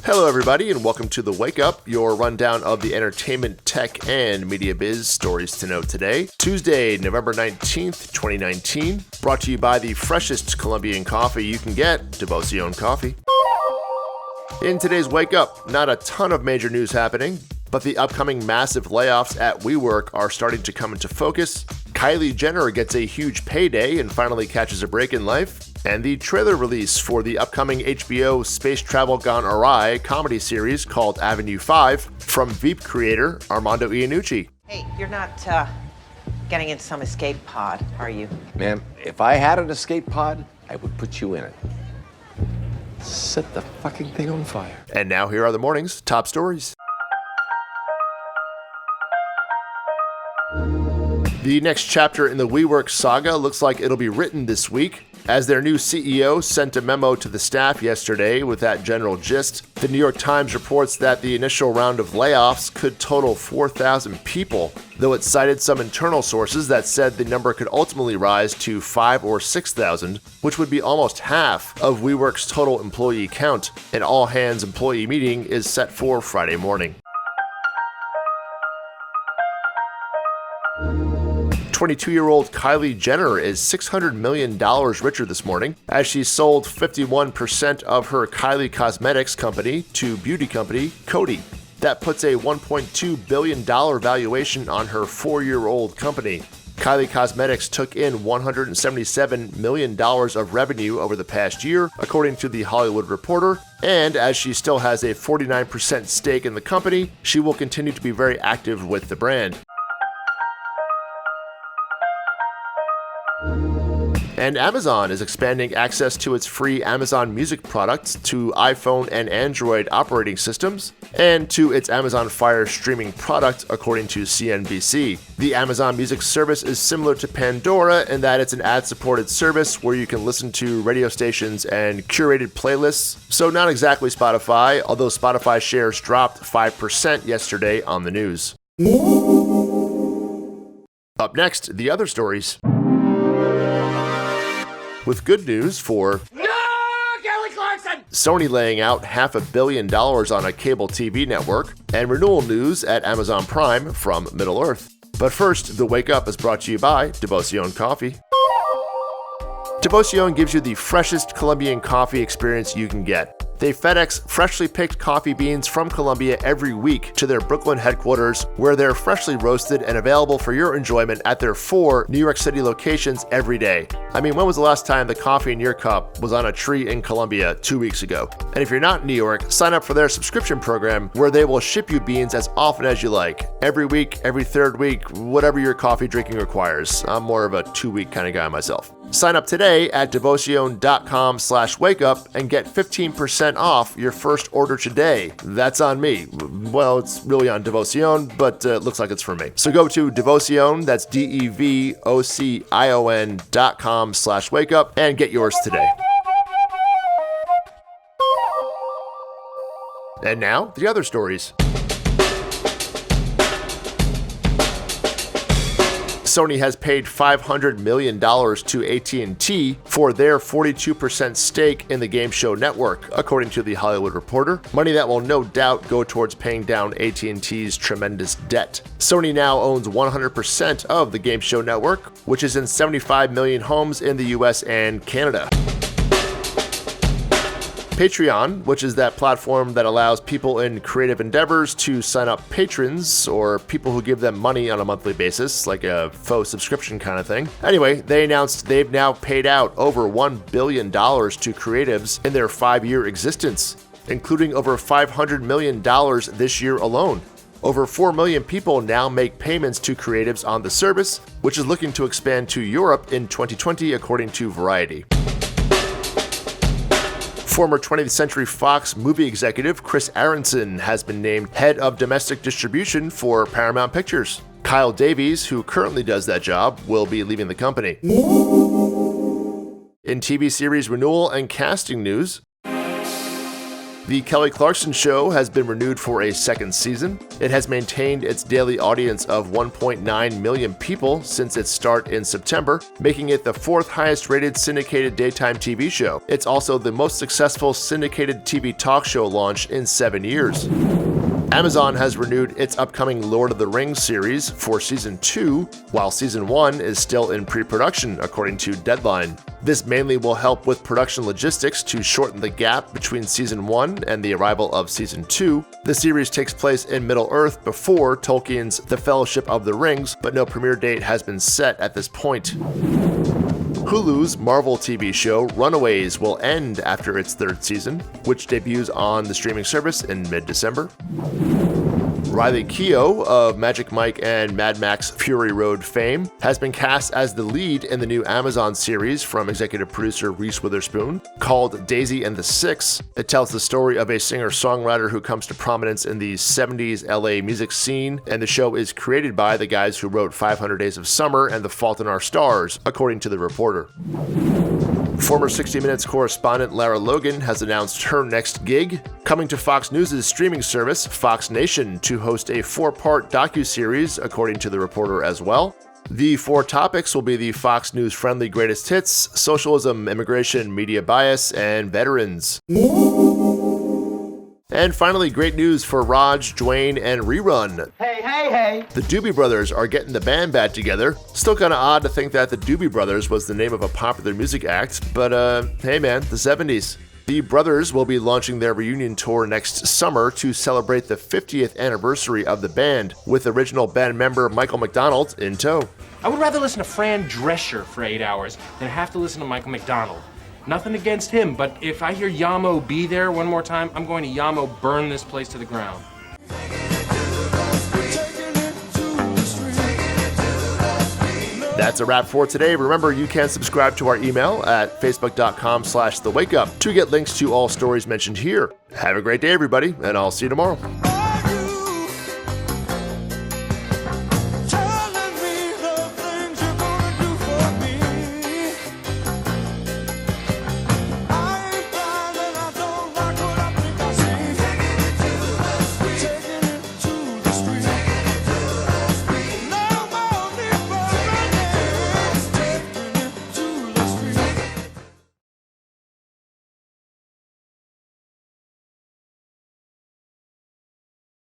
Hello everybody and welcome to the Wake Up, your rundown of the entertainment, tech, and media biz stories to know today. Tuesday, November 19th, 2019. Brought to you by the freshest Colombian coffee you can get, Devoción Coffee. In today's Wake Up, not a ton of major news happening, but the upcoming massive layoffs at WeWork are starting to come into focus. Kylie Jenner gets a huge payday and finally catches a break in life. And the trailer release for the upcoming HBO Space Travel Gone Awry comedy series called Avenue 5 from Veep creator Armando Iannucci. Hey, you're not getting in some escape pod, are you? Ma'am, if I had an escape pod, I would put you in it. Set the fucking thing on fire. And now here are the morning's top stories. The next chapter in the WeWork saga looks like it'll be written this week, as their new CEO sent a memo to the staff yesterday with that general gist. The New York Times reports that the initial round of layoffs could total 4,000 people, though it cited some internal sources that said the number could ultimately rise to 5,000 or 6,000, which would be almost half of WeWork's total employee count. An all-hands employee meeting is set for Friday morning. 22-year-old Kylie Jenner is $600 million richer this morning as she sold 51% of her Kylie Cosmetics company to beauty company Coty. That puts a $1.2 billion valuation on her 4-year-old company. Kylie Cosmetics took in $177 million of revenue over the past year, according to The Hollywood Reporter, and as she still has a 49% stake in the company, she will continue to be very active with the brand. And Amazon is expanding access to its free Amazon Music products to iPhone and Android operating systems, and to its Amazon Fire streaming product, according to CNBC. The Amazon Music service is similar to Pandora in that it's an ad-supported service where you can listen to radio stations and curated playlists, so not exactly Spotify, although Spotify shares dropped 5% yesterday on the news. Up next, the other stories. With good news for Sony laying out $500 million on a cable TV network, and renewal news at Amazon Prime from Middle-earth. But first, the Wake Up is brought to you by Devoción Coffee. Devoción gives you the freshest Colombian coffee experience you can get. They FedEx freshly picked coffee beans from Colombia every week to their Brooklyn headquarters, where they're freshly roasted and available for your enjoyment at their 4 New York City locations every day. I mean, when was the last time the coffee in your cup was on a tree in Colombia 2 weeks ago? And if you're not in New York, sign up for their subscription program where they will ship you beans as often as you like. Every week, every third week, whatever your coffee drinking requires. I'm more of a 2-week kind of guy myself. Sign up today at devoción.com/wakeup and get 15% off your first order today. That's on me. Well, it's really on Devoción, but it looks like it's for me. So go to Devoción, that's DEVOCION.com/wakeup and get yours today. And now, the other stories. Sony has paid $500 million to AT&T for their 42% stake in the game show network, according to The Hollywood Reporter. Money that will no doubt go towards paying down AT&T's tremendous debt. Sony now owns 100% of the game show network, which is in 75 million homes in the US and Canada. Patreon, which is that platform that allows people in creative endeavors to sign up patrons or people who give them money on a monthly basis, like a faux subscription kind of thing. Anyway, they announced they've now paid out over $1 billion to creatives in their 5-year existence, including over $500 million this year alone. Over 4 million people now make payments to creatives on the service, which is looking to expand to Europe in 2020, according to Variety. Former 20th Century Fox movie executive Chris Aronson has been named head of domestic distribution for Paramount Pictures. Kyle Davies, who currently does that job, will be leaving the company. In TV series renewal and casting news, The Kelly Clarkson Show has been renewed for a second season. It has maintained its daily audience of 1.9 million people since its start in September, making it the fourth highest rated syndicated daytime TV show. It's also the most successful syndicated TV talk show launch in 7 years. Amazon has renewed its upcoming Lord of the Rings series for Season 2, while Season 1 is still in pre-production, according to Deadline. This mainly will help with production logistics to shorten the gap between Season 1 and the arrival of Season 2. The series takes place in Middle-earth before Tolkien's The Fellowship of the Rings, but no premiere date has been set at this point. Hulu's Marvel TV show Runaways will end after its third season, which debuts on the streaming service in mid-December. Riley Keough of Magic Mike and Mad Max Fury Road fame has been cast as the lead in the new Amazon series from executive producer Reese Witherspoon called Daisy and the Six. It tells the story of a singer-songwriter who comes to prominence in the 70s LA music scene, and the show is created by the guys who wrote 500 Days of Summer and The Fault in Our Stars, according to The Reporter. Former 60 Minutes correspondent Lara Logan has announced her next gig, coming to Fox News' streaming service, Fox Nation, to host a 4-part docuseries, according to The Reporter as well. The 4 topics will be the Fox News-friendly greatest hits, socialism, immigration, media bias, and veterans. And finally, great news for Raj, Dwayne, and Rerun. Hey! The Doobie Brothers are getting the band back together. Still kinda odd to think that the Doobie Brothers was the name of a popular music act, but hey man, the 70s. The brothers will be launching their reunion tour next summer to celebrate the 50th anniversary of the band, with original band member Michael McDonald in tow. I would rather listen to Fran Drescher for 8 hours than have to listen to Michael McDonald. Nothing against him, but if I hear Yamo Be There one more time, I'm going to Yamo burn this place to the ground. That's a wrap for today. Remember, you can subscribe to our email at facebook.com/thewakeup to get links to all stories mentioned here. Have a great day, everybody, and I'll see you tomorrow.